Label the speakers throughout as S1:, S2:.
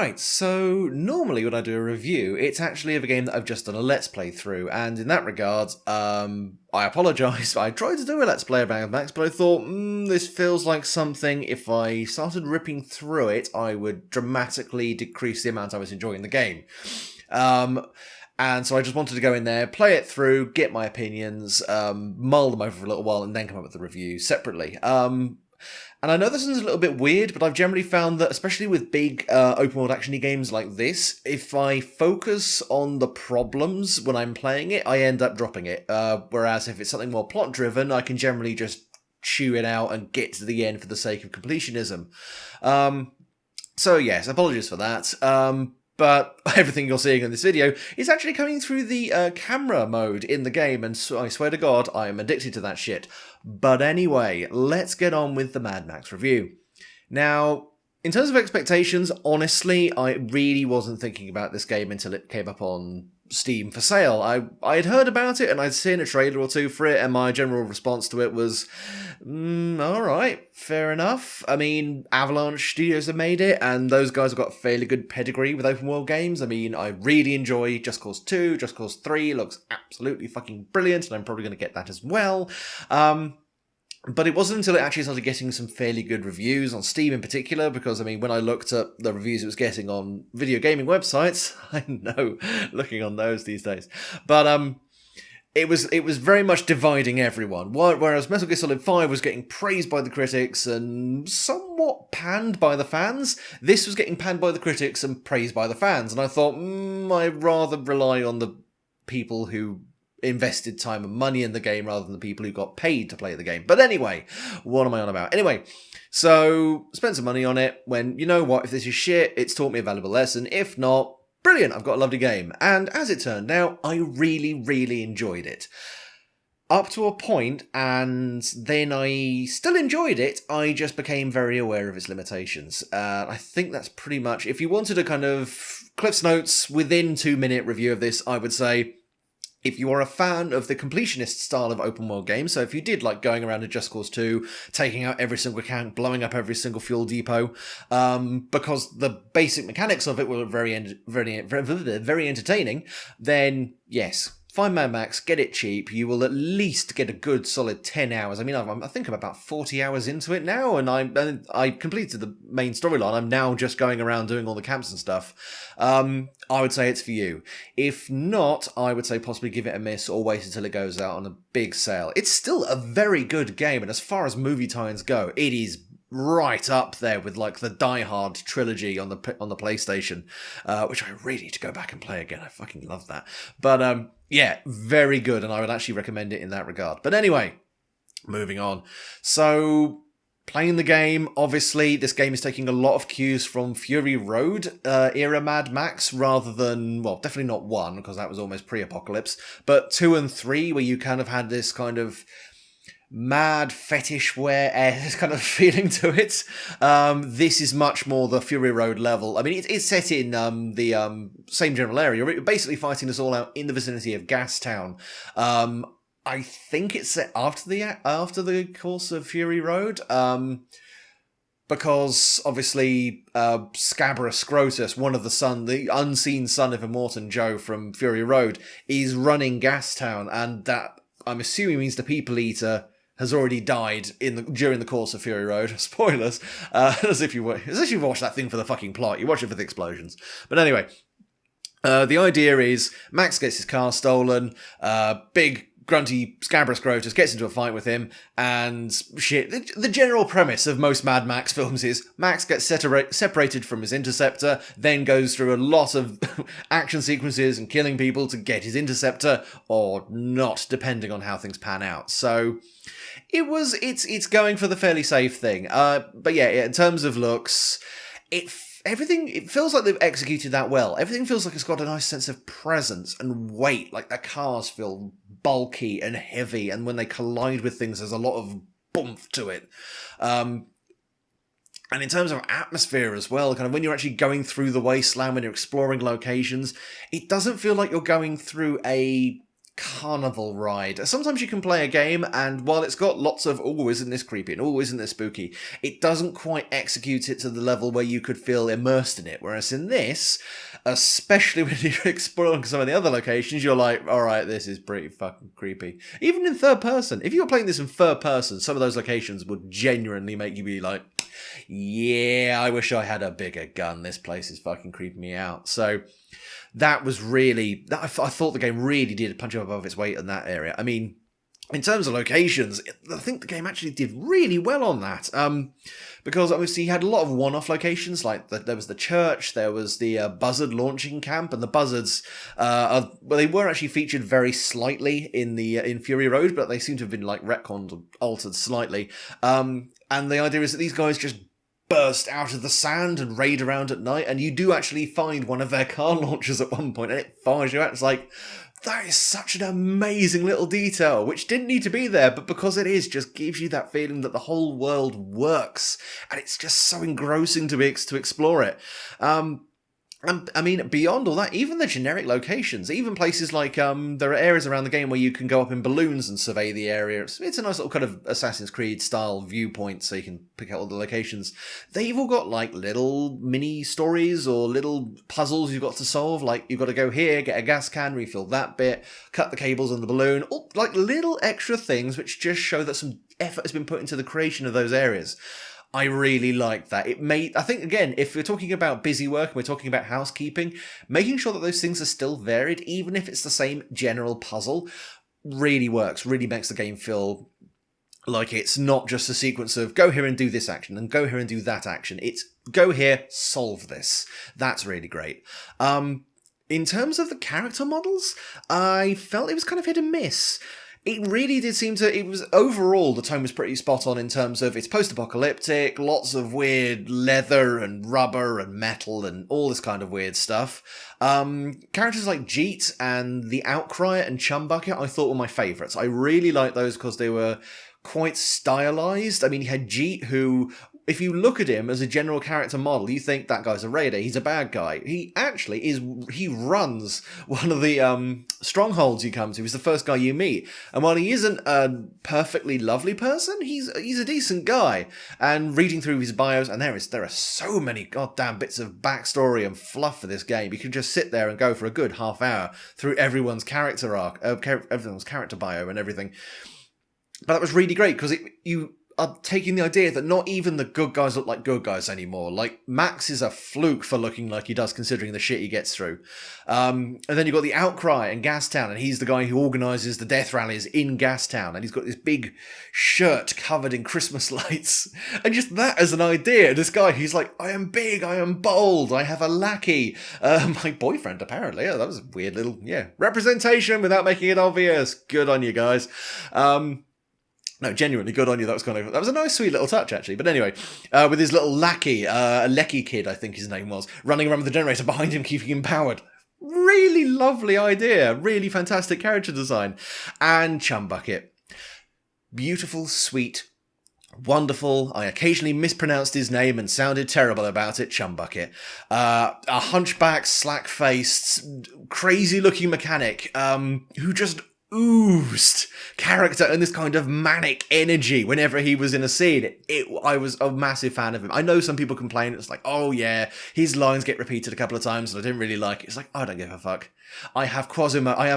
S1: Right, so normally when I do a review, it's actually of a game that I've just done a Let's Play through, and in that regard, I apologise. I tried to do a Let's Play of Mad Max, but I thought, this feels like something, if I started ripping through it, I would dramatically decrease the amount I was enjoying the game. And so I just wanted to go in there, play it through, get my opinions, mull them over for a little while, and then come up with the review separately. And I know this is a little bit weird, but I've generally found that, especially with big open-world action-y games like this, if I focus on the problems when I'm playing it, I end up dropping it. Whereas if it's something more plot-driven, I can generally just chew it out and get to the end for the sake of completionism. So yes, apologies for that. But everything you're seeing in this video is actually coming through the camera mode in the game, and so I swear to God, I am addicted to that shit. But anyway, let's get on with the Mad Max review. Now, in terms of expectations, honestly, I really wasn't thinking about this game until it came up on Steam for sale. I'd heard about it and I'd seen a trailer or two for it, and my general response to it was, alright, fair enough. I mean, Avalanche Studios have made it, and those guys have got a fairly good pedigree with open world games. I mean, I really enjoy Just Cause 2, Just Cause 3 looks absolutely fucking brilliant, and I'm probably going to get that as well. But it wasn't until it actually started getting some fairly good reviews on Steam in particular, because, I mean, when I looked at the reviews it was getting on video gaming websites, I know, looking on those these days, but it was very much dividing everyone. Whereas Metal Gear Solid 5 was getting praised by the critics and somewhat panned by the fans, this was getting panned by the critics and praised by the fans, and I thought, I'd rather rely on the people who invested time and money in the game rather than the people who got paid to play the game. But anyway, what am I on about? Anyway, so spent some money on it when, you know what, if this is shit, it's taught me a valuable lesson. If not, brilliant, I've got a lovely game. And as it turned out, I really, really enjoyed it. Up to a point, and then I still enjoyed it, I just became very aware of its limitations. I think that's pretty much, if you wanted a kind of Cliff's Notes within 2-minute review of this, I would say, if you are a fan of the completionist style of open world games, so if you did like going around in Just Cause 2, taking out every single account, blowing up every single fuel depot, because the basic mechanics of it were very entertaining, then yes, find Mad Max, get it cheap, you will at least get a good solid 10 hours. I mean, I think I'm about 40 hours into it now, and I completed the main storyline. I'm now just going around doing all the camps and stuff. I would say it's for you. If not, I would say possibly give it a miss or wait until it goes out on a big sale. It's still a very good game, and as far as movie tie-ins go, it is right up there with like the Die Hard trilogy on the PlayStation, which I really need to go back and play again. I fucking love that. But yeah, very good, and I would actually recommend it in that regard. But anyway, moving on. So, playing the game, obviously, this game is taking a lot of cues from Fury Road era Mad Max, rather than, well, definitely not 1, because that was almost pre-apocalypse, but 2 and 3, where you kind of had this kind of mad fetish wear kind of feeling to it. This is much more the Fury Road level. I mean, it's set in the same general area. You're basically fighting us all out in the vicinity of Gastown. I think it's set after the course of Fury Road. Because obviously Scabrous Scrotus, one of the unseen son of Immortan Joe from Fury Road, is running Gastown, and that, I'm assuming, means the People Eater has already died during the course of Fury Road. Spoilers, as if you watch that thing for the fucking plot. You watch it for the explosions. But anyway, the idea is Max gets his car stolen. Big grunty Scabrous Scrotus gets into a fight with him, and shit. The general premise of most Mad Max films is Max gets separated from his interceptor, then goes through a lot of action sequences and killing people to get his interceptor, or not, depending on how things pan out. So it's going for the fairly safe thing. But yeah, in terms of looks, it feels like they've executed that well. Everything feels like it's got a nice sense of presence and weight. Like the cars feel bulky and heavy, and when they collide with things, there's a lot of bump to it. And in terms of atmosphere as well, kind of when you're actually going through the wasteland, when you're exploring locations, it doesn't feel like you're going through a carnival ride. Sometimes you can play a game, and while it's got lots of, oh, isn't this creepy, and oh, isn't this spooky, it doesn't quite execute it to the level where you could feel immersed in it. Whereas in this, especially when you're exploring some of the other locations, you're like, alright, this is pretty fucking creepy. Even in third person. If you were playing this in third person, some of those locations would genuinely make you be like, yeah, I wish I had a bigger gun. This place is fucking creeping me out. So that was really, I thought the game really did punch above its weight in that area. I mean, in terms of locations, I think the game actually did really well on that. Because obviously you had a lot of one-off locations, like there was the church, there was the buzzard launching camp, and the buzzards, well, they were actually featured very slightly in Fury Road, but they seem to have been like retconned or altered slightly. And the idea is that these guys just burst out of the sand and raid around at night, and you do actually find one of their car launchers at one point, and it fires you out. It's like, that is such an amazing little detail, which didn't need to be there, but because it is, just gives you that feeling that the whole world works, and it's just so engrossing to explore it. And I mean, beyond all that, even the generic locations, even places like, there are areas around the game where you can go up in balloons and survey the area. It's a nice little kind of Assassin's Creed style viewpoint, so you can pick out all the locations. They've all got like little mini stories or little puzzles you've got to solve, like you've got to go here, get a gas can, refill that bit, cut the cables on the balloon, all, like little extra things which just show that some effort has been put into the creation of those areas. I really liked that. It made, I think, again, if we're talking about busy work and we're talking about housekeeping, making sure that those things are still varied, even if it's the same general puzzle, really works, really makes the game feel like it's not just a sequence of go here and do this action and go here and do that action. It's go here, solve this. That's really great. In terms of the character models, I felt it was kind of hit and miss. It really did seem to, it was overall, the tone was pretty spot on in terms of it's post-apocalyptic, lots of weird leather and rubber and metal and all this kind of weird stuff. Characters like Jeet and the Outcry and Chumbucket I thought were my favourites. I really liked those because they were quite stylized. I mean, you had Jeet, who, if you look at him as a general character model, you think that guy's a raider, he's a bad guy. He actually is, he runs one of the strongholds you come to. He's the first guy you meet. And while he isn't a perfectly lovely person, he's a decent guy. And reading through his bios, and there are so many goddamn bits of backstory and fluff for this game. You can just sit there and go for a good half hour through everyone's character arc, everyone's character bio and everything. But that was really great, because you are taking the idea that not even the good guys look like good guys anymore. Like, Max is a fluke for looking like he does, considering the shit he gets through. And then you've got the Outcry in Gastown, and he's the guy who organises the death rallies in Gastown, and he's got this big shirt covered in Christmas lights. And just that as an idea, this guy, he's like, I am big, I am bold, I have a lackey. My boyfriend, apparently. Oh, that was a weird little, representation without making it obvious. Good on you guys. No, genuinely good on you. That was a nice, sweet little touch, actually. But anyway, with his little lackey, a Lecky kid, I think his name was, running around with the generator behind him, keeping him powered. Really lovely idea. Really fantastic character design. And Chumbucket. Beautiful, sweet, wonderful. I occasionally mispronounced his name and sounded terrible about it. Chumbucket. A hunchback, slack-faced, crazy-looking mechanic who just oozed character and this kind of manic energy whenever he was in a scene. I was a massive fan of him. I know some people complain, it's like, oh yeah, his lines get repeated a couple of times and I didn't really like it. It's like, I don't give a fuck. I have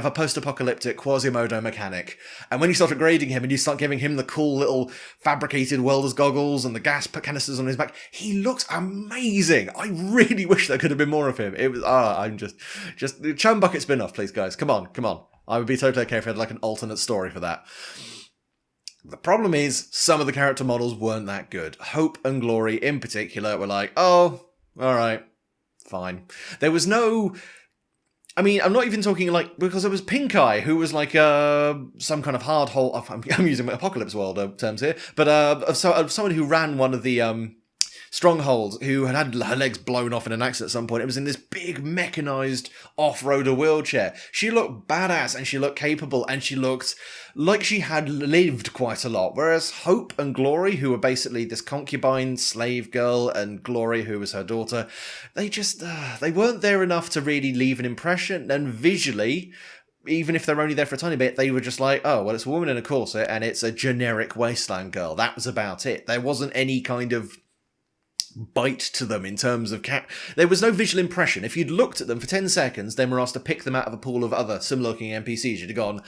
S1: a post-apocalyptic Quasimodo mechanic, and when you start upgrading him and you start giving him the cool little fabricated welder's goggles and the gas canisters on his back, he looks amazing. I really wish there could have been more of him. It was, I'm just Chumbucket spin-off, please guys. Come on. I would be totally okay if I had like an alternate story for that. The problem is, some of the character models weren't that good. Hope and Glory in particular were like, oh, alright, fine. There was no, I mean, I'm not even talking like, because there was Pink Eye, who was like some kind of hard hole, I'm using Apocalypse World terms here, but of someone who ran one of the strongholds, who had her legs blown off in an accident at some point. It was in this big mechanised off-roader wheelchair. She looked badass and she looked capable and she looked like she had lived quite a lot. Whereas Hope and Glory, who were basically this concubine slave girl, and Glory, who was her daughter, they just, they weren't there enough to really leave an impression. And visually, even if they're only there for a tiny bit, they were just like, oh, well, it's a woman in a corset and it's a generic wasteland girl. That was about it. There wasn't any kind of bite to them in terms of there was no visual impression. If you'd looked at them for 10 seconds, then were asked to pick them out of a pool of other similar looking NPCs, you'd have gone,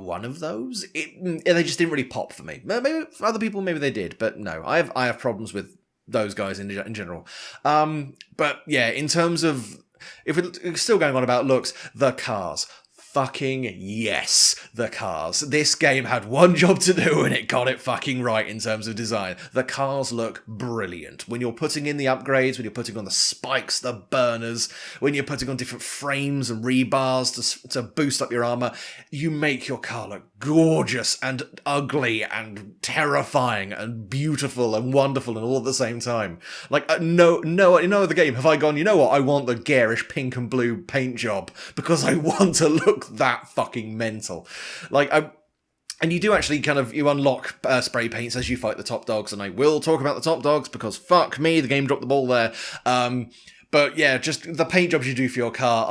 S1: one of those? They just didn't really pop for me. Maybe for other people, maybe they did, but no, I have problems with those guys in general. But yeah, in terms of, if we're still going on about looks, the cars. Fucking yes, the cars. This game had one job to do and it got it fucking right in terms of design. The cars look brilliant. When you're putting in the upgrades, when you're putting on the spikes, the burners, when you're putting on different frames and rebars to boost up your armor, you make your car look gorgeous and ugly and terrifying and beautiful and wonderful and all at the same time. Like, no other game have I gone, you know what, I want the garish pink and blue paint job because I want to look that fucking mental. And you do actually you unlock spray paints as you fight the top dogs, and I will talk about the top dogs because fuck me, the game dropped the ball there. But yeah, just the paint jobs you do for your car,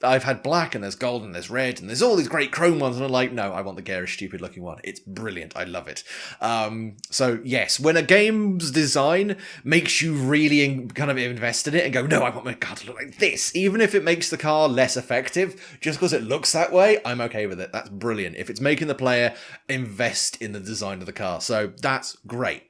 S1: I've had black and there's gold and there's red and there's all these great chrome ones, and I'm like, no, I want the garish, stupid looking one. It's brilliant. I love it. So yes, when a game's design makes you really kind of invest in it and go, no, I want my car to look like this, even if it makes the car less effective, just because it looks that way, I'm okay with it. That's brilliant. If it's making the player invest in the design of the car. So that's great.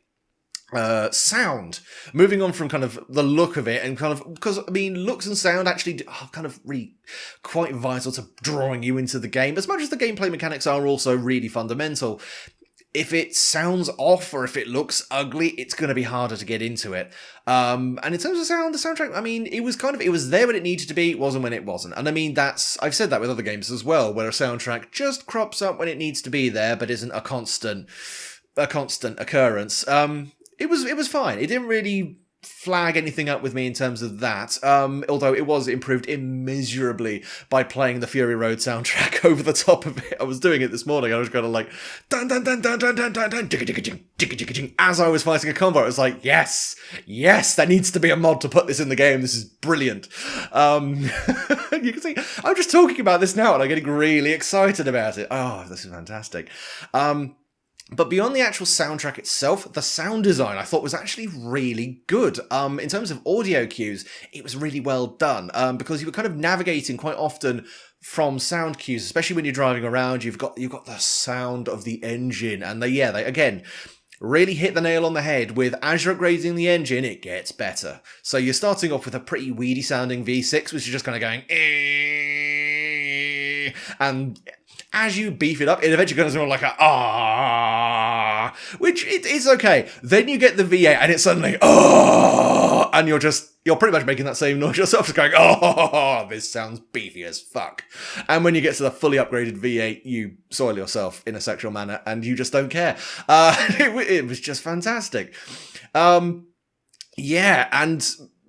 S1: Sound. Moving on from kind of the look of it and kind of, because I mean, looks and sound actually are kind of really quite vital to drawing you into the game, as much as the gameplay mechanics are also really fundamental. If it sounds off or if it looks ugly, it's going to be harder to get into it. And in terms of sound, the soundtrack, I mean, it was there when it needed to be, it wasn't when it wasn't. And I mean, I've said that with other games as well, where a soundtrack just crops up when it needs to be there, but isn't a constant occurrence. It was fine. It didn't really flag anything up with me in terms of that, although it was improved immeasurably by playing the Fury Road soundtrack over the top of it. I was doing it this morning. I was kind of like, dun dun dun dun dun dun dun dun, jigga jigga jing, jigga jigga jing. As I was fighting a combo, I was like, yes, there needs to be a mod to put this in the game. This is brilliant. You can see, I'm just talking about this now and I'm getting really excited about it. Oh, this is fantastic. But beyond the actual soundtrack itself, the sound design I thought was actually really good. In terms of audio cues, it was really well done, because you were kind of navigating quite often from sound cues, especially when you're driving around. You've got the sound of the engine, and they again really hit the nail on the head with, as you're upgrading the engine, it gets better. So you're starting off with a pretty weedy sounding V6, which is just kind of going, and as you beef it up, it eventually goes more like a which it is okay. Then you get the V8 and it's suddenly and you're pretty much making that same noise yourself, just going, this sounds beefy as fuck. And when you get to the fully upgraded V8, you soil yourself in a sexual manner and you just don't care. It was just fantastic.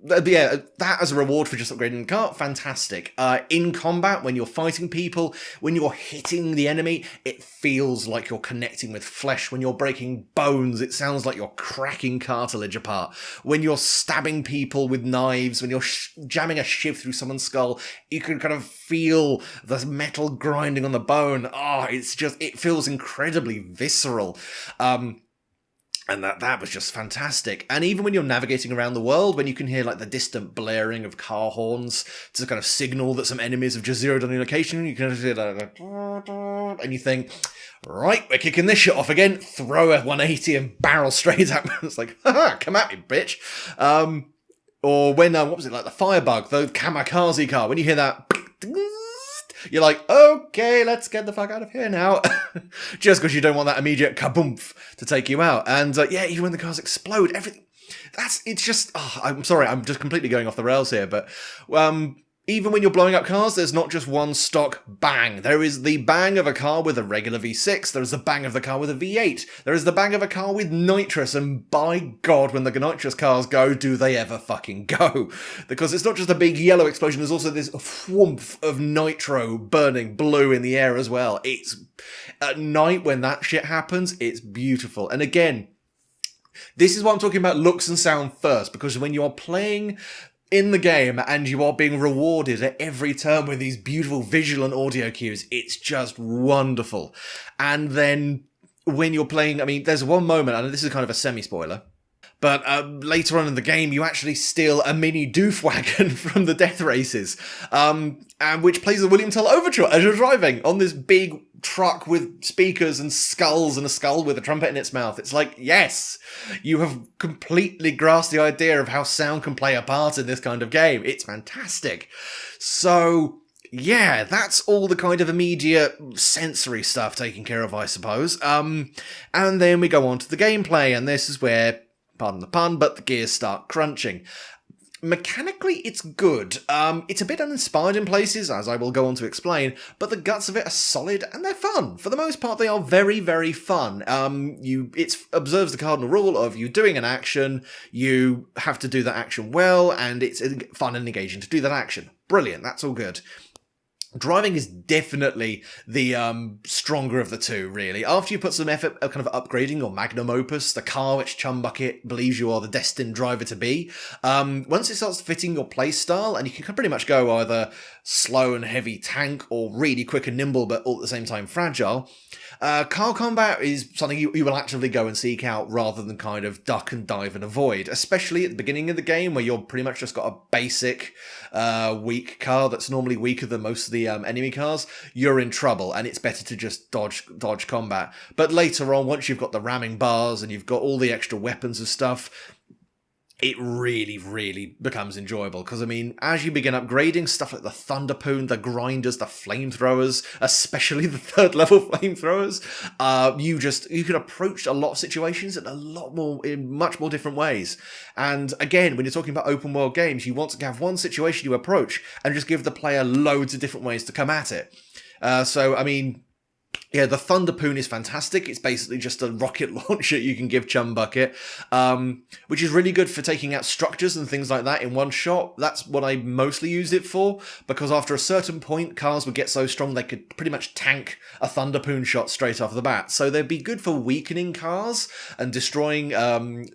S1: That as a reward for just upgrading the car, fantastic. In combat, when you're fighting people, when you're hitting the enemy, it feels like you're connecting with flesh. When you're breaking bones, it sounds like you're cracking cartilage apart. When you're stabbing people with knives, when you're jamming a shiv through someone's skull, you can kind of feel the metal grinding on the bone. It feels incredibly visceral. And that was just fantastic. And even when you're navigating around the world, when you can hear like the distant blaring of car horns to kind of signal that some enemies have just zeroed on your location, you can hear that, and you think, right, we're kicking this shit off again. Throw a 180 and barrel straight at me. It's like, come at me, bitch. Or when, what was it, like the Firebug, the kamikaze car, when you hear that, you're like, okay, let's get the fuck out of here now. Just because you don't want that immediate kaboomph to take you out. And even when the cars explode, everything... I'm sorry, I'm just completely going off the rails here, but... even when you're blowing up cars, there's not just one stock bang. There is the bang of a car with a regular V6. There is the bang of the car with a V8. There is the bang of a car with nitrous. And by God, when the nitrous cars go, do they ever fucking go? Because it's not just a big yellow explosion. There's also this whoomph of nitro burning blue in the air as well. It's at night when that shit happens, it's beautiful. And again, this is what I'm talking about, looks and sound first. Because when you're playing in the game, and you are being rewarded at every turn with these beautiful visual and audio cues. It's just wonderful. And then when you're playing, I mean, there's one moment, and this is kind of a semi-spoiler, but later on in the game, you actually steal a mini doof wagon from the death races, and which plays the William Tell Overture as you're driving on this big truck with speakers and skulls and a skull with a trumpet in its mouth. It's like, yes, you have completely grasped the idea of how sound can play a part in this kind of game. It's fantastic. So yeah, that's all the kind of immediate sensory stuff taken care of, I suppose. And then we go on to the gameplay, and this is where, pardon the pun, but the gears start crunching. Mechanically, it's good. It's a bit uninspired in places, as I will go on to explain, but the guts of it are solid and they're fun. For the most part, they are very, very fun. It observes the cardinal rule of you doing an action, you have to do that action well, and it's fun and engaging to do that action. Brilliant, that's all good. Driving is definitely the stronger of the two, really. After you put some effort at kind of upgrading your magnum opus, the car which Chumbucket believes you are the destined driver to be, once it starts fitting your playstyle, and you can pretty much go either slow and heavy tank or really quick and nimble but all at the same time fragile, car combat is something you will actively go and seek out rather than kind of duck and dive and avoid, especially at the beginning of the game where you're pretty much just got a basic weak car that's normally weaker than most of the enemy cars. You're in trouble, and it's better to just dodge combat. But later on, once you've got the ramming bars and you've got all the extra weapons and stuff, it really, really becomes enjoyable. Because, I mean, as you begin upgrading, stuff like the Thunderpoon, the grinders, the flamethrowers, especially the third level flamethrowers, you can approach a lot of situations in much more different ways. And again, when you're talking about open world games, you want to have one situation you approach and just give the player loads of different ways to come at it. So, I mean, yeah, the Thunderpoon is fantastic. It's basically just a rocket launcher you can give Chumbucket, which is really good for taking out structures and things like that in one shot. That's what I mostly used it for, because after a certain point, cars would get so strong they could pretty much tank a Thunderpoon shot straight off the bat. So they'd be good for weakening cars and destroying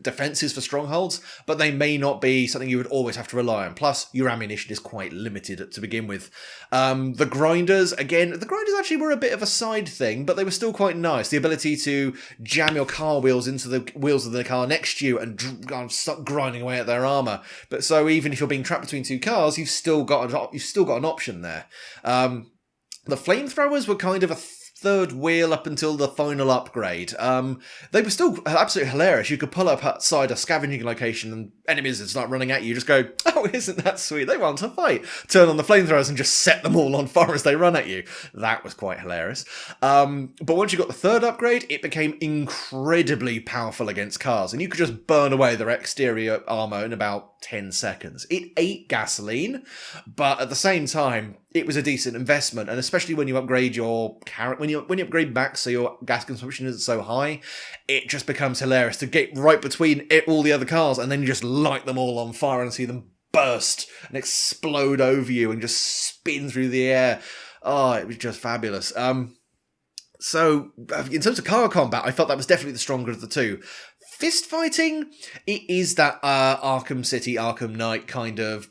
S1: defenses for strongholds, but they may not be something you would always have to rely on. Plus, your ammunition is quite limited to begin with. The grinders actually were a bit of a side thing, but they were still quite nice. The ability to jam your car wheels into the wheels of the car next to you and start grinding away at their armor. But so even if you're being trapped between two cars, you've still got an option there. The flamethrowers were kind of a third wheel up until the final upgrade. They were still absolutely hilarious. You could pull up outside a scavenging location and enemies would start running at you. Just go, oh, isn't that sweet? They want to fight. Turn on the flamethrowers and just set them all on fire as they run at you. That was quite hilarious. But once you got the third upgrade, it became incredibly powerful against cars, and you could just burn away their exterior armor in about 10 seconds. It ate gasoline, but at the same time, it was a decent investment, and especially when you upgrade your when you upgrade back so your gas consumption isn't so high, it just becomes hilarious to get right between all the other cars and then you just light them all on fire and see them burst and explode over you and just spin through the air. Oh, it was just fabulous. So, in terms of car combat, I felt that was definitely the stronger of the two. Fist fighting, it is that Arkham City, Arkham Knight kind of.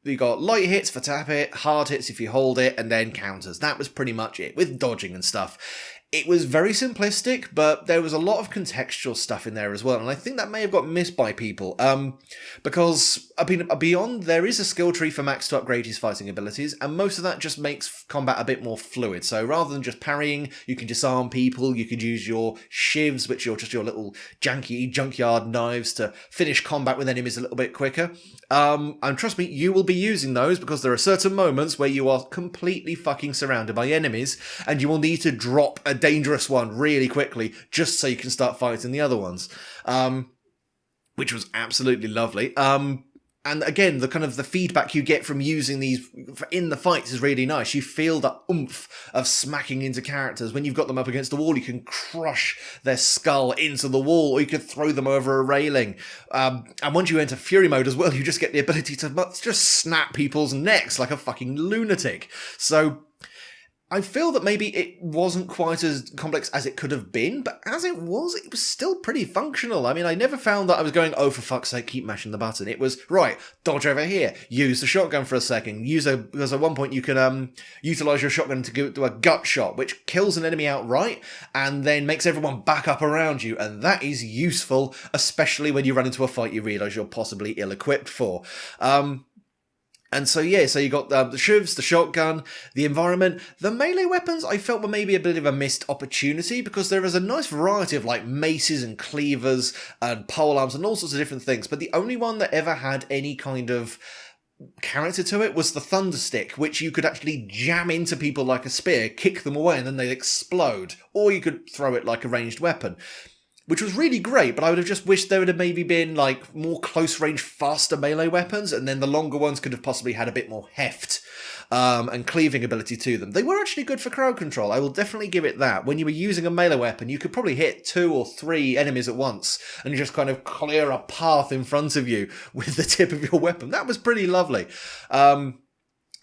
S1: You got light hits for tap it, hard hits if you hold it, and then counters. That was pretty much it, with dodging and stuff. It was very simplistic, but there was a lot of contextual stuff in there as well, and I think that may have got missed by people. Because, I mean, beyond, there is a skill tree for Max to upgrade his fighting abilities, and most of that just makes combat a bit more fluid. So rather than just parrying, you can disarm people, you could use your shivs, which are just your little janky junkyard knives, to finish combat with enemies a little bit quicker. And trust me, you will be using those, because there are certain moments where you are completely fucking surrounded by enemies, and you will need to drop a dangerous one really quickly just so you can start fighting the other ones, which was absolutely lovely. And again, the feedback you get from using these in the fights is really nice. You feel the oomph of smacking into characters. When you've got them up against the wall, you can crush their skull into the wall, or you could throw them over a railing. And once you enter Fury mode as well, you just get the ability to just snap people's necks like a fucking lunatic. So I feel that maybe it wasn't quite as complex as it could have been, but as it was still pretty functional. I mean, I never found that I was going, oh, for fuck's sake, keep mashing the button. It was, right, dodge over here, use the shotgun for a second, because at one point you can utilize your shotgun to do a gut shot, which kills an enemy outright, and then makes everyone back up around you, and that is useful, especially when you run into a fight you realize you're possibly ill-equipped for. And so, yeah, so you got the shivs, the shotgun, the environment. The melee weapons I felt were maybe a bit of a missed opportunity because there is a nice variety of like maces and cleavers and polearms and all sorts of different things. But the only one that ever had any kind of character to it was the thunder stick, which you could actually jam into people like a spear, kick them away, and then they'd explode. Or you could throw it like a ranged weapon, which was really great, but I would have just wished there would have maybe been, like, more close-range, faster melee weapons, and then the longer ones could have possibly had a bit more heft and cleaving ability to them. They were actually good for crowd control, I will definitely give it that. When you were using a melee weapon, you could probably hit 2 or 3 enemies at once, and just kind of clear a path in front of you with the tip of your weapon. That was pretty lovely.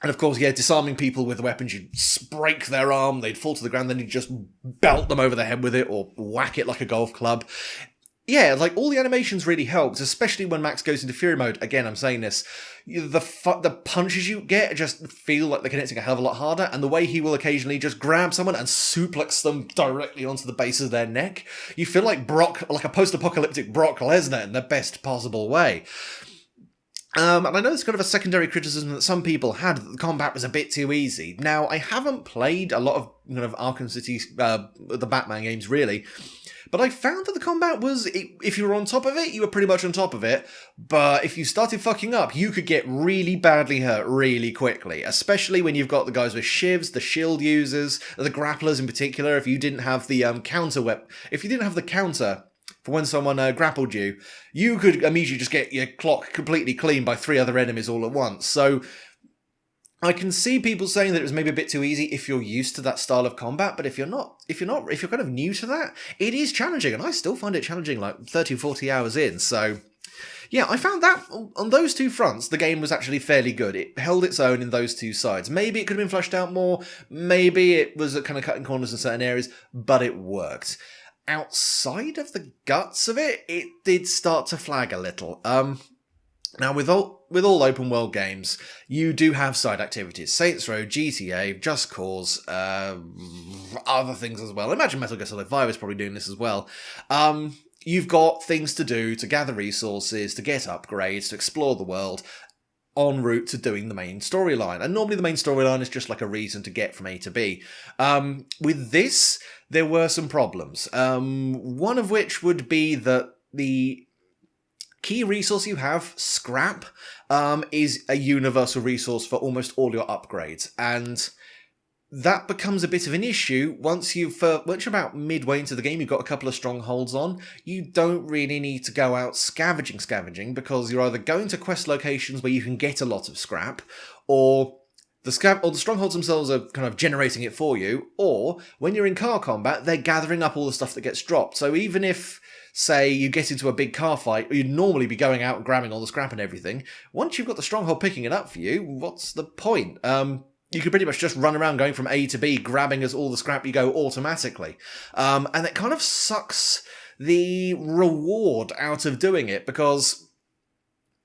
S1: And of course, yeah, disarming people with weapons, you'd break their arm, they'd fall to the ground, then you'd just belt them over the head with it, or whack it like a golf club. Yeah, like, all the animations really helped, especially when Max goes into Fury mode. Again, I'm saying this, the punches you get just feel like they're connecting a hell of a lot harder, and the way he will occasionally just grab someone and suplex them directly onto the base of their neck, you feel like like a post-apocalyptic Brock Lesnar in the best possible way. And I know it's kind of a secondary criticism that some people had, that the combat was a bit too easy. Now, I haven't played a lot of kind of Arkham City, the Batman games, really, but I found that the combat was, if you were on top of it, you were pretty much on top of it, but if you started fucking up, you could get really badly hurt really quickly, especially when you've got the guys with shivs, the shield users, the grapplers in particular. If you didn't have the counter for when someone grappled you, you could immediately just get your clock completely clean by 3 other enemies all at once. So I can see people saying that it was maybe a bit too easy if you're used to that style of combat, but if you're kind of new to that, it is challenging, and I still find it challenging like 30, 40 hours in. So yeah, I found that on those two fronts, the game was actually fairly good. It held its own in those two sides. Maybe it could have been fleshed out more, maybe it was kind of cutting corners in certain areas, but it worked. Outside of the guts of it, it did start to flag a little. Now, with all open world games, you do have side activities. Saints Row, GTA, Just Cause, other things as well. I imagine Metal Gear Solid 5 is probably doing this as well. You've got things to do, to gather resources, to get upgrades, to explore the world, en route to doing the main storyline. And normally the main storyline is just like a reason to get from A to B. With this, there were some problems. One of which would be that the key resource you have, scrap, is a universal resource for almost all your upgrades. And that becomes a bit of an issue once you're about midway into the game, you've got a couple of strongholds on. You don't really need to go out scavenging, because you're either going to quest locations where you can get a lot of scrap, or the strongholds themselves are kind of generating it for you, or when you're in car combat, they're gathering up all the stuff that gets dropped. So even if, say, you get into a big car fight, you'd normally be going out and grabbing all the scrap and everything, once you've got the stronghold picking it up for you, what's the point? You could pretty much just run around going from A to B, grabbing as all the scrap you go automatically. And it kind of sucks the reward out of doing it, because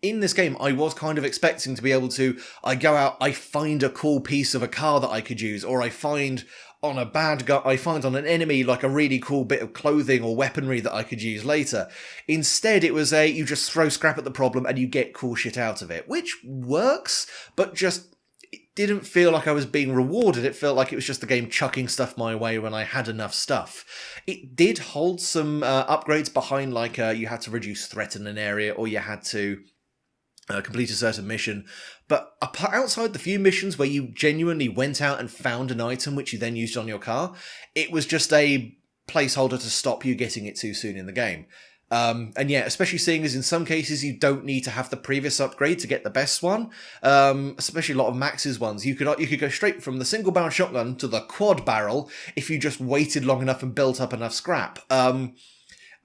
S1: in this game, I was kind of expecting to be able to, I go out, I find a cool piece of a car that I could use, or I find on an enemy like a really cool bit of clothing or weaponry that I could use later. Instead, it was you just throw scrap at the problem and you get cool shit out of it, which works, but just it didn't feel like I was being rewarded. It felt like it was just the game chucking stuff my way when I had enough stuff. It did hold some upgrades behind, like you had to reduce threat in an area, or you had to complete a certain mission. But outside the few missions where you genuinely went out and found an item which you then used on your car, it was just a placeholder to stop you getting it too soon in the game. And yeah, especially seeing as in some cases you don't need to have the previous upgrade to get the best one, especially a lot of Max's ones. You could go straight from the single barrel shotgun to the quad barrel if you just waited long enough and built up enough scrap.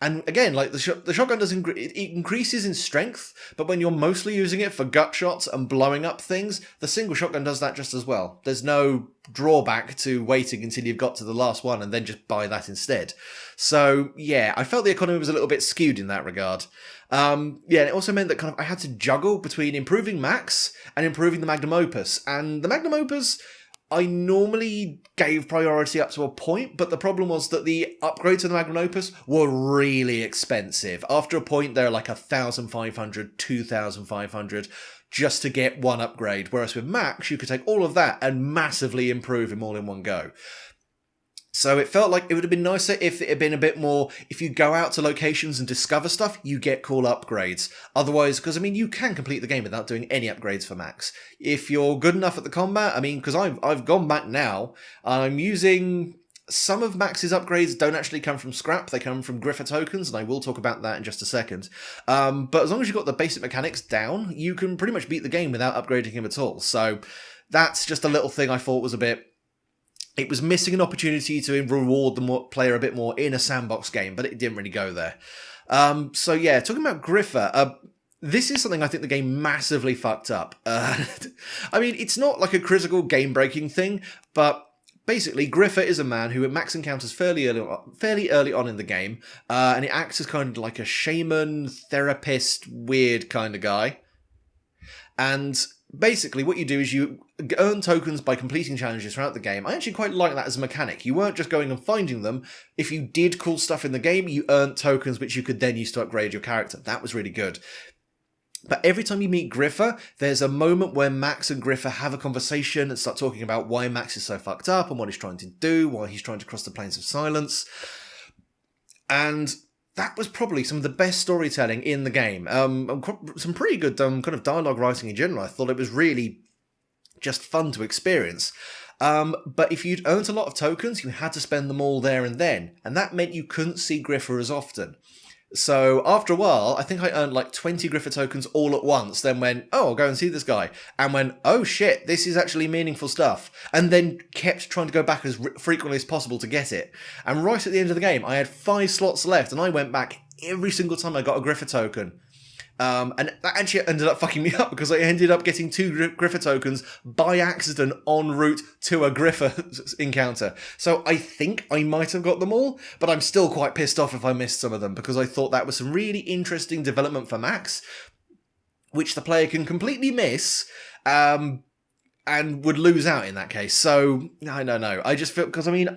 S1: And again, like the shotgun does it increases in strength, but when you're mostly using it for gut shots and blowing up things, the single shotgun does that just as well. There's no drawback to waiting until you've got to the last one and then just buy that instead. So yeah, I felt the economy was a little bit skewed in that regard. And it also meant that kind of I had to juggle between improving Max and improving the Magnum Opus. And the Magnum Opus, I normally gave priority up to a point, but the problem was that the upgrades to the Magnum Opus were really expensive. After a point, they're like 1,500, 2,500 just to get one upgrade. Whereas with Max, you could take all of that and massively improve him all in one go. So it felt like it would have been nicer if it had been a bit more, if you go out to locations and discover stuff, you get cool upgrades. Otherwise, because, I mean, you can complete the game without doing any upgrades for Max. If you're good enough at the combat, I mean, because I've gone back now, I'm using... Some of Max's upgrades don't actually come from scrap, they come from Griffer tokens, and I will talk about that in just a second. But as long as you've got the basic mechanics down, you can pretty much beat the game without upgrading him at all. So that's just a little thing I thought was a bit... It was missing an opportunity to reward the player a bit more in a sandbox game, but it didn't really go there. So yeah, talking about Griffer, this is something I think the game massively fucked up. I mean, it's not like a critical game-breaking thing, but basically Griffer is a man who Max encounters fairly early on in the game, and he acts as kind of like a shaman, therapist, weird kind of guy. And basically, what you do is you earn tokens by completing challenges throughout the game. I actually quite like that as a mechanic. You weren't just going and finding them. If you did cool stuff in the game, you earned tokens which you could then use to upgrade your character. That was really good. But every time you meet Griffer, there's a moment where Max and Griffer have a conversation and start talking about why Max is so fucked up and what he's trying to do, why he's trying to cross the plains of silence. And that was probably some of the best storytelling in the game. Some pretty good kind of dialogue writing in general. I thought it was really just fun to experience. But if you'd earned a lot of tokens, you had to spend them all there and then. And that meant you couldn't see Griffer as often. So after a while, I think I earned like 20 Griffer tokens all at once, then went, oh, I'll go and see this guy. And went, oh shit, this is actually meaningful stuff. And then kept trying to go back as frequently as possible to get it. And right at the end of the game, I had 5 slots left, and I went back every single time I got a Griffer token. And that actually ended up fucking me up because I ended up getting 2 Griffer tokens by accident en route to a Griffer encounter. So I think I might have got them all, but I'm still quite pissed off if I missed some of them because I thought that was some really interesting development for Max, which the player can completely miss, and would lose out in that case. So, I don't know. I just feel, because I mean,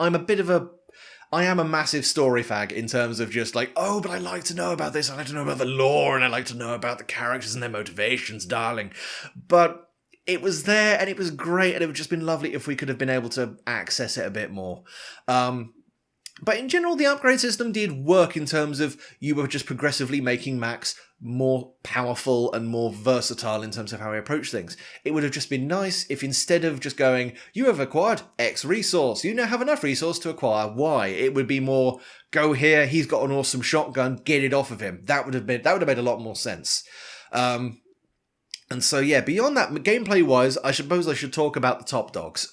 S1: I am a massive story fag in terms of just like, oh, but I like to know about this, I like to know about the lore, and I like to know about the characters and their motivations, darling. But it was there, and it was great, and it would just been lovely if we could have been able to access it a bit more. But in general, the upgrade system did work in terms of you were just progressively making Max more powerful and more versatile in terms of how he approached things. It would have just been nice if instead of just going, you have acquired X resource, you now have enough resource to acquire Y, it would be more, go here, he's got an awesome shotgun, get it off of him. That would have made a lot more sense. And so yeah, beyond that, gameplay-wise, I suppose I should talk about the top dogs.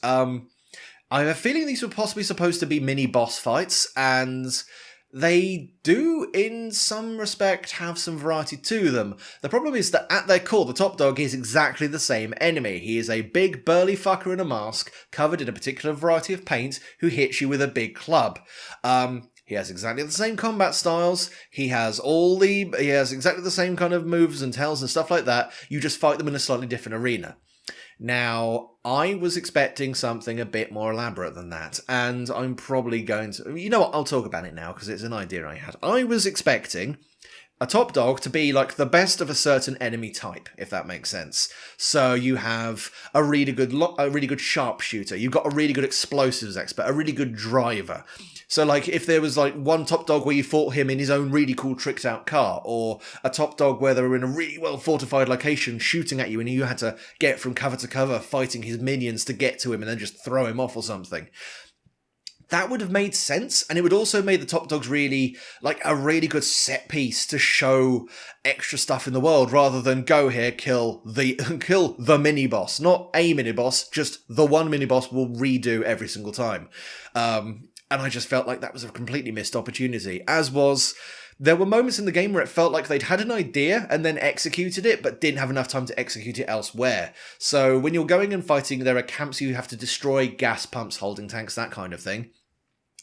S1: I have a feeling these were possibly supposed to be mini-boss fights, and they do, in some respect, have some variety to them. The problem is that at their core, the top dog is exactly the same enemy. He is a big, burly fucker in a mask, covered in a particular variety of paint, who hits you with a big club. He has exactly the same combat styles, he has exactly the same kind of moves and tells and stuff like that, you just fight them in a slightly different arena. Now, I was expecting something a bit more elaborate than that, and I'm probably going to... You know what, I'll talk about it now, because it's an idea I had. I was expecting a top dog to be like the best of a certain enemy type, if that makes sense. So you have a really good sharpshooter, you've got a really good explosives expert, a really good driver. So, like, if there was, like, one top dog where you fought him in his own really cool tricked-out car, or a top dog where they were in a really well-fortified location shooting at you and you had to get from cover to cover fighting his minions to get to him and then just throw him off or something. That would have made sense, and it would also make the top dogs really, like, a really good set piece to show extra stuff in the world, rather than go here, kill the mini-boss. Not a mini-boss, just the one mini-boss we'll redo every single time. And I just felt like that was a completely missed opportunity, as was There were moments in the game where it felt like they'd had an idea and then executed it, but didn't have enough time to execute it elsewhere. So when you're going and fighting, there are camps you have to destroy, gas pumps, holding tanks, that kind of thing.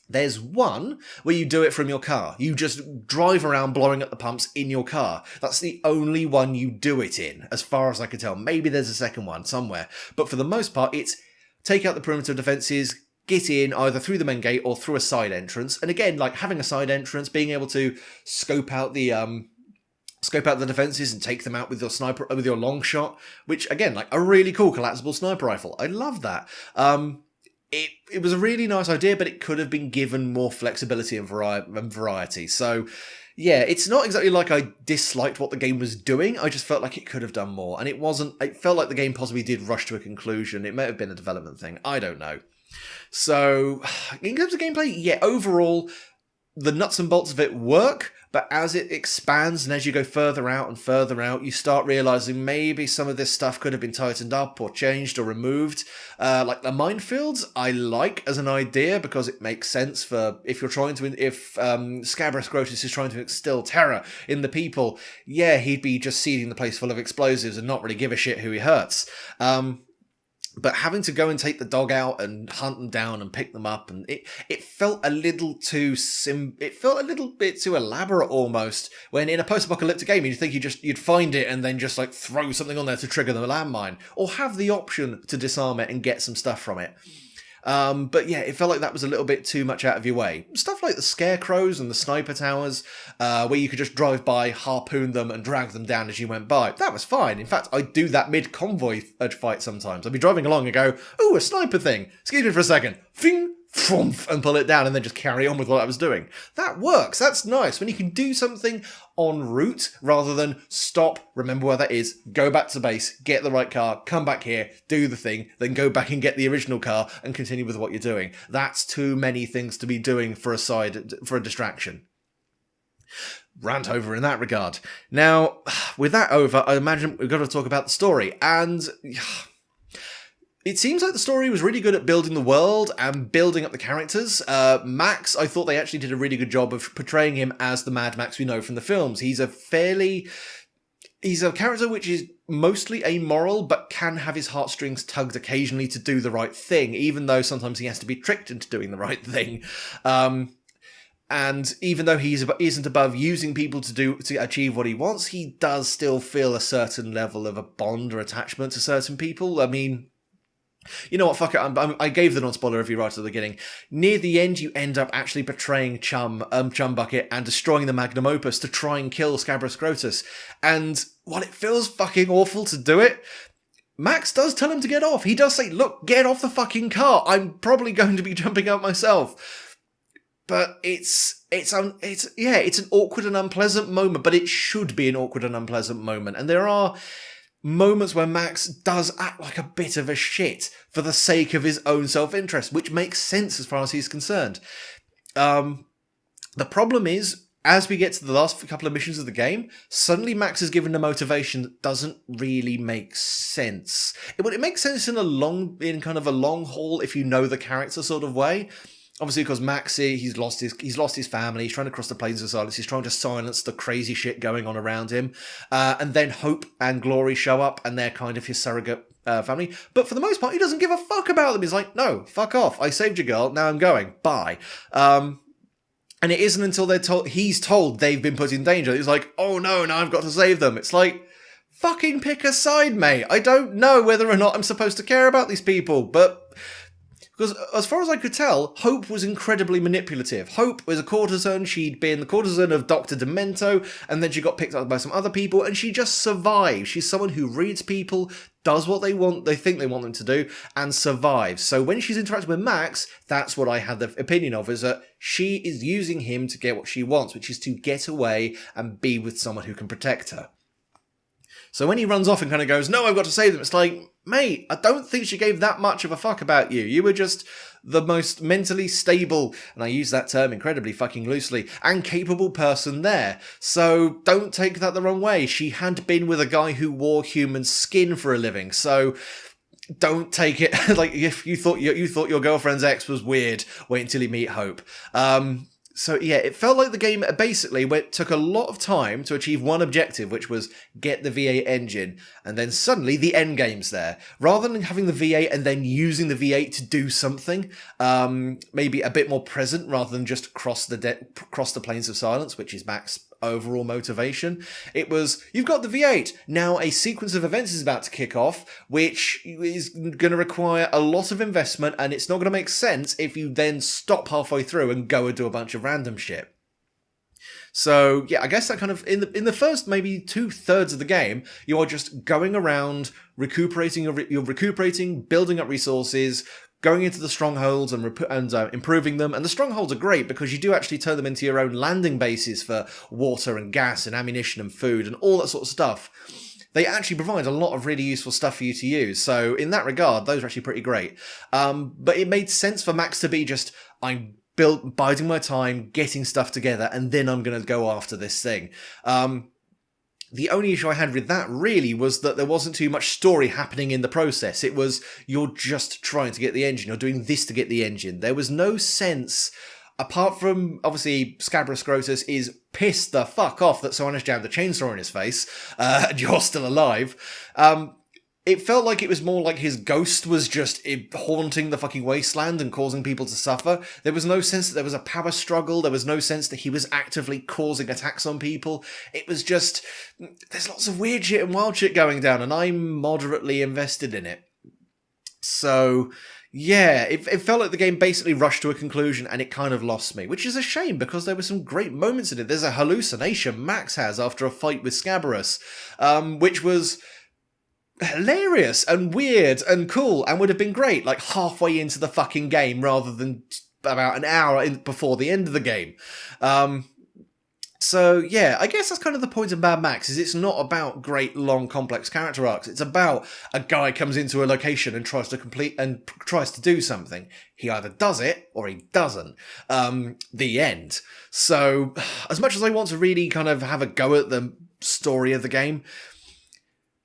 S1: There's one where you do it from your car. You just drive around blowing up the pumps in your car. That's the only one you do it in, as far as I can tell. Maybe there's a second one somewhere. But for the most part, it's take out the perimeter defences, get in either through the main gate or through a side entrance. And again, like having a side entrance, being able to scope out the defences and take them out with your sniper, with your long shot, which again, like a really cool collapsible sniper rifle. I love that. It was a really nice idea, but it could have been given more flexibility and variety. So, yeah, it's not exactly like I disliked what the game was doing. I just felt like it could have done more. And it felt like the game possibly did rush to a conclusion. It may have been a development thing. I don't know. So, in terms of gameplay, yeah, overall, the nuts and bolts of it work, but as it expands and as you go further out, you start realising maybe some of this stuff could have been tightened up or changed or removed. Like the minefields, I like as an idea because it makes sense for if Scabrous Grotus is trying to instill terror in the people, yeah, he'd be just seeding the place full of explosives and not really give a shit who he hurts. But having to go and take the dog out and hunt them down and pick them up, and it felt a little too it felt a little bit too elaborate almost. When in a post-apocalyptic game, you'd think you'd find it and then just like throw something on there to trigger the landmine, or have the option to disarm it and get some stuff from it. But yeah, it felt like that was a little bit too much out of your way. Stuff like the scarecrows and the sniper towers, where you could just drive by, harpoon them, and drag them down as you went by. That was fine. In fact, I'd do that mid-convoy fight sometimes. I'd be driving along and go, ooh, a sniper thing. Excuse me for a second. Fing! Frumph, and pull it down and then just carry on with what I was doing. That works. That's nice. When you can do something en route rather than stop, remember where that is, go back to base, get the right car, come back here, do the thing, then go back and get the original car and continue with what you're doing. That's too many things to be doing for a distraction. Rant over in that regard. Now, with that over, I imagine we've got to talk about the story. And it seems like the story was really good at building the world and building up the characters. Max, I thought they actually did a really good job of portraying him as the Mad Max we know from the films. He's a character which is mostly amoral, but can have his heartstrings tugged occasionally to do the right thing, even though sometimes he has to be tricked into doing the right thing. And even though he isn't above using people to achieve what he wants, he does still feel a certain level of a bond or attachment to certain people. I mean, you know what, fuck it, I gave the non-spoiler review right at the beginning. Near the end, you end up actually betraying Chum Bucket and destroying the Magnum Opus to try and kill Scabrous Grotus. And while it feels fucking awful to do it, Max does tell him to get off. He does say, look, get off the fucking car. I'm probably going to be jumping out myself. But it's an awkward and unpleasant moment, but it should be an awkward and unpleasant moment. And there are moments where Max does act like a bit of a shit for the sake of his own self-interest, which makes sense as far as he's concerned. The problem is, as we get to the last couple of missions of the game, suddenly Max is given a motivation that doesn't really make sense. It makes sense in kind of a long haul if you know the character sort of way. Obviously, because Max, he's lost his family. He's trying to cross the Plains of Silence. He's trying to silence the crazy shit going on around him. And then Hope and Glory show up, and they're kind of his surrogate family. But for the most part, he doesn't give a fuck about them. He's like, no, fuck off. I saved your girl. Now I'm going. Bye. And it isn't until he's told they've been put in danger. He's like, oh no, now I've got to save them. It's like, fucking pick a side, mate. I don't know whether or not I'm supposed to care about these people, but because as far as I could tell, Hope was incredibly manipulative. Hope was a courtesan. She'd been the courtesan of Dr. Demento, and then she got picked up by some other people, and she just survived. She's someone who reads people, does what they think they want them to do, and survives. So when she's interacting with Max, that's what I had the opinion of, is that she is using him to get what she wants, which is to get away and be with someone who can protect her. So when he runs off and kind of goes, no, I've got to save them, it's like, mate, I don't think she gave that much of a fuck about you. You were just the most mentally stable, and I use that term incredibly fucking loosely, and capable person there. So don't take that the wrong way. She had been with a guy who wore human skin for a living, so don't take it like if you thought your girlfriend's ex was weird, wait until you meet Hope. So yeah, it felt like the game basically took a lot of time to achieve one objective, which was get the V8 engine, and then suddenly the end game's there. Rather than having the V8 and then using the V8 to do something, maybe a bit more present rather than just cross the plains of silence, which is Mac's overall motivation. It was, you've got the V8, now a sequence of events is about to kick off, which is going to require a lot of investment, and it's not going to make sense if you then stop halfway through and go and do a bunch of random shit. So yeah, I guess that kind of, in the first maybe 2/3 of the game, you are just going around recuperating, you're recuperating, building up resources, going into the strongholds and improving them. And the strongholds are great because you do actually turn them into your own landing bases for water and gas and ammunition and food and all that sort of stuff. They actually provide a lot of really useful stuff for you to use. So in that regard, those are actually pretty great. But it made sense for Max to be just, I'm biding my time, getting stuff together, and then I'm going to go after this thing. The only issue I had with that really was that there wasn't too much story happening in the process. It was, you're just trying to get the engine, you're doing this to get the engine. There was no sense, apart from, obviously, Scabrous Scrotus is pissed the fuck off that someone has jammed the chainsaw in his face, and you're still alive. It felt like it was more like his ghost was just haunting the fucking wasteland and causing people to suffer. There was no sense that there was a power struggle. There was no sense that he was actively causing attacks on people. It was just, there's lots of weird shit and wild shit going down, and I'm moderately invested in it. So, yeah, it felt like the game basically rushed to a conclusion, and it kind of lost me, which is a shame because there were some great moments in it. There's a hallucination Max has after a fight with Scabrous, which was hilarious and weird and cool and would have been great like halfway into the fucking game rather than about an hour before the end of the game. So yeah, I guess that's kind of the point of Mad Max, is it's not about great long complex character arcs. It's about a guy comes into a location and tries to do something. He either does it or he doesn't. The end. So as much as I want to really kind of have a go at the story of the game,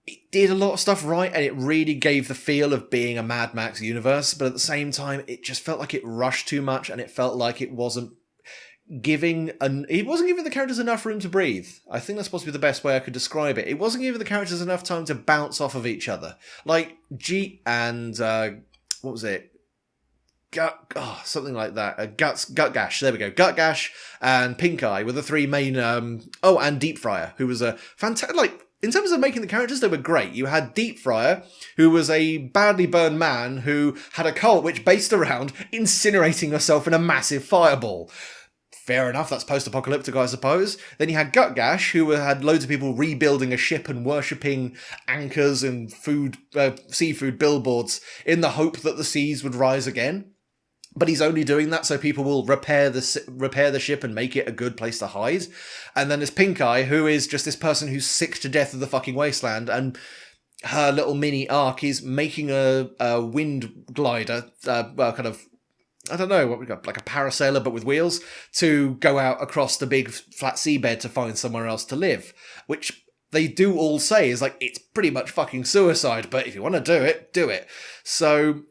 S1: it did a lot of stuff right, and it really gave the feel of being a Mad Max universe, but at the same time, it just felt like it rushed too much, and it felt like it wasn't giving the characters enough room to breathe. I think that's possibly the best way I could describe it. It wasn't giving the characters enough time to bounce off of each other. Like Jeet and, what was it? Something like that. Gutgash. There we go. Gutgash and Pink Eye were the three main, and Deep Fryer, who was a fantastic, in terms of making the characters, they were great. You had Deep Fryer, who was a badly burned man who had a cult which based around incinerating yourself in a massive fireball. Fair enough, that's post-apocalyptic, I suppose. Then you had Gutgash, who had loads of people rebuilding a ship and worshipping anchors and seafood billboards in the hope that the seas would rise again. But he's only doing that so people will repair the ship and make it a good place to hide. And then there's Pink Eye, who is just this person who's sick to death of the fucking wasteland, and her little mini arc is making a wind glider, I don't know what we got, like a parasailer but with wheels, to go out across the big flat seabed to find somewhere else to live, which they do all say is like, it's pretty much fucking suicide, but if you want to do it, do it. So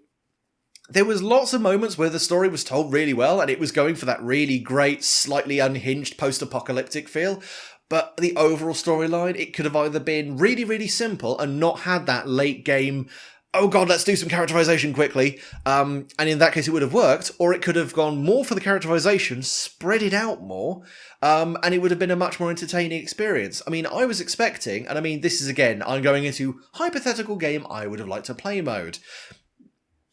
S1: there was lots of moments where the story was told really well, and it was going for that really great, slightly unhinged post-apocalyptic feel. But the overall storyline, it could have either been really, really simple and not had that late game, oh god, let's do some characterization quickly, and in that case it would have worked, or it could have gone more for the characterization, spread it out more, and it would have been a much more entertaining experience. I mean, I was expecting, and I mean, this is again, I'm going into hypothetical game I would have liked to play mode.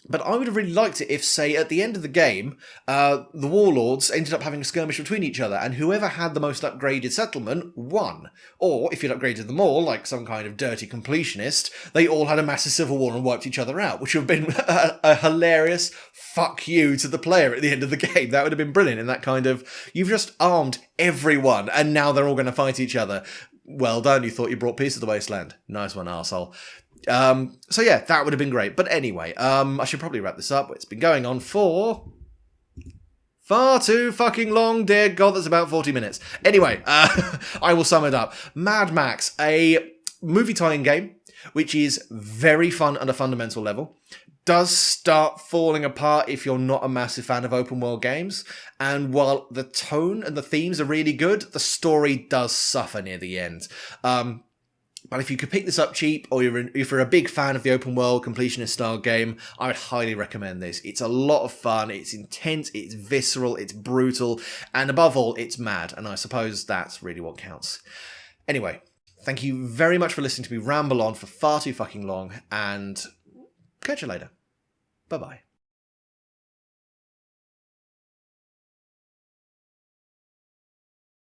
S1: But I would have really liked it if, say, at the end of the game, the warlords ended up having a skirmish between each other, and whoever had the most upgraded settlement won. Or, if you'd upgraded them all, like some kind of dirty completionist, they all had a massive civil war and wiped each other out, which would have been a hilarious fuck you to the player at the end of the game. That would have been brilliant in that kind of, you've just armed everyone, and now they're all going to fight each other. Well done, you thought you brought peace to the wasteland. Nice one, arsehole. So yeah, that would have been great. But anyway, I should probably wrap this up. It's been going on for far too fucking long. Dear God, that's about 40 minutes. Anyway, I will sum it up. Mad Max, a movie tie-in game which is very fun at a fundamental level, does start falling apart if you're not a massive fan of open world games. And while the tone and the themes are really good, the story does suffer near the end. But if you could pick this up cheap, or if you're a big fan of the open world completionist style game, I would highly recommend this. It's a lot of fun, it's intense, it's visceral, it's brutal, and above all, it's mad. And I suppose that's really what counts. Anyway, thank you very much for listening to me ramble on for far too fucking long, and catch you later. Bye-bye.